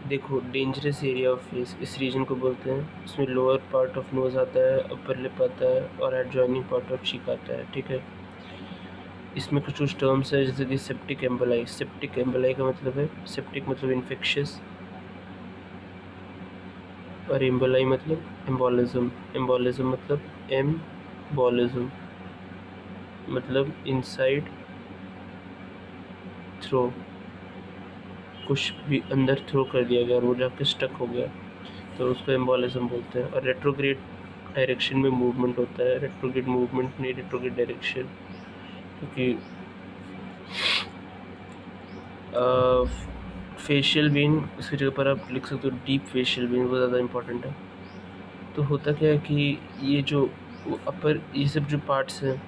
देखो dangerous area of face इस reason को बोलते हैं, इसमें लोअर पार्ट ऑफ नोज़ आता है, अपर लिप आता है और एडजॉइनिंग पार्ट ऑफ चीक आता है, ठीक है। इसमें कुछ टर्म्स है जैसे कि सेप्टिक एम्बोलाई। सेप्टिक एम्बोलाई का मतलब है, सेप्टिक मतलब इन्फेक्शियस और एम्बोलाई मतलब एम्बोलिज्म। एम्बोलिज्म मतलब एम्बोलिज्म मतलब इनसाइड थ्रो, कुछ भी अंदर थ्रो कर दिया गया और वो जाके स्टक हो गया, तो उसको एम्बोलिज्म बोलते हैं। और रेट्रोग्रेड डायरेक्शन में मूवमेंट होता है, रेट्रोग्रेड मूवमेंट नहीं रेट्रोग्रेड डायरेक्शन, क्योंकि फेशियल वेन उसकी जगह पर आप लिख सकते हो डीप फेशियल वेन, वो ज़्यादा इंपॉर्टेंट है। तो होता क्या है कि ये जो अपर ये सब जो पार्ट्स हैं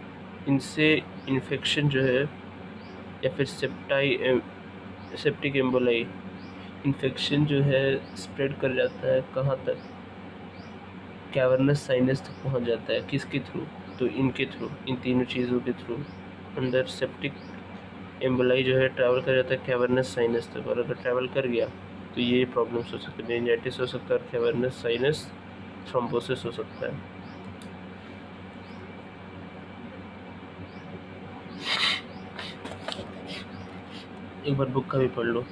इनसे इन्फेक्शन जो है या फिर सेप्टिक एम्बोलाई इन्फेक्शन जो है स्प्रेड कर जाता है कहाँ तक, कैवर्नस साइनस तक पहुँच जाता है। किसके थ्रू? तो इनके थ्रू, इन तीनों चीज़ों के थ्रू अंदर सेप्टिक एम्बोलाई जो है ट्रैवल कर जाता है कैवर्नस साइनस तक, और अगर ट्रैवल कर गया तो ये प्रॉब्लम्स हो सकते हैं, मेनिंजाइटिस हो सकता है और कैवर्नस साइनस थ्रोम्बोसिस हो सकता है। एक बार बुक का भी पढ़ लो।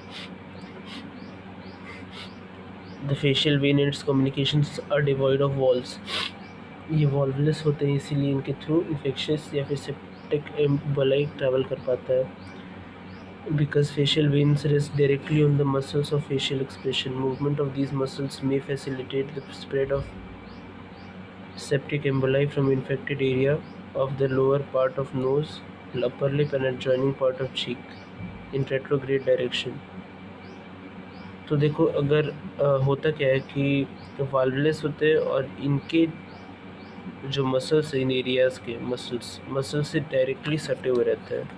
The facial vein and its communications are devoid of valves. ये वॉल्वलेस होते हैं, इसीलिए इनके थ्रू इन्फेक्शियस या फिर सेप्टिक एम्बोलाई ट्रैवल कर पाता है। Because facial veins rest directly on the muscles of facial expression, movement of these muscles may facilitate the spread of septic emboli from infected area of the lower part of nose, upper lip and adjoining part of cheek in retrograde direction. तो देखो अगर होता क्या है कि वाल्वलेस होते हैं और इनके जो मसल्स इन एरियाज़ के मसल्स से डायरेक्टली सटे हुए रहते हैं।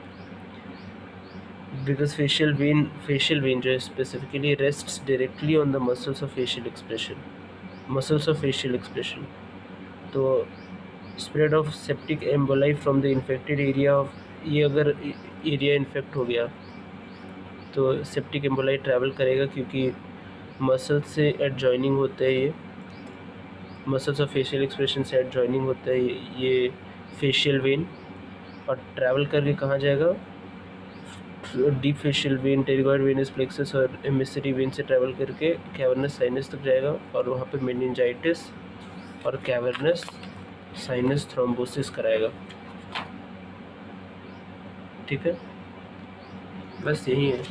Because facial vein जो है specifically rests directly on the muscles of facial expression. तो spread of septic emboli from the infected area of, ये अगर एरिया इन्फेक्ट हो गया तो सेप्टिक एम्बोलाई ट्रैवल करेगा, क्योंकि मसल से एडजॉइनिंग होता है, ये मसल्स ऑफ फेशियल एक्सप्रेशन से एडजॉइनिंग होता है ये फेशियल वेन, और ट्रैवल करके कहाँ जाएगा? Deep facial vein, pterygoid venous plexus और एमिसरी वेन से ट्रैवल करके कैवर्नस साइनस तक जाएगा, और वहाँ पे मेनिंजाइटिस और कैवर्नस साइनस थ्रोम्बोसिस कराएगा। ठीक है, बस यही है।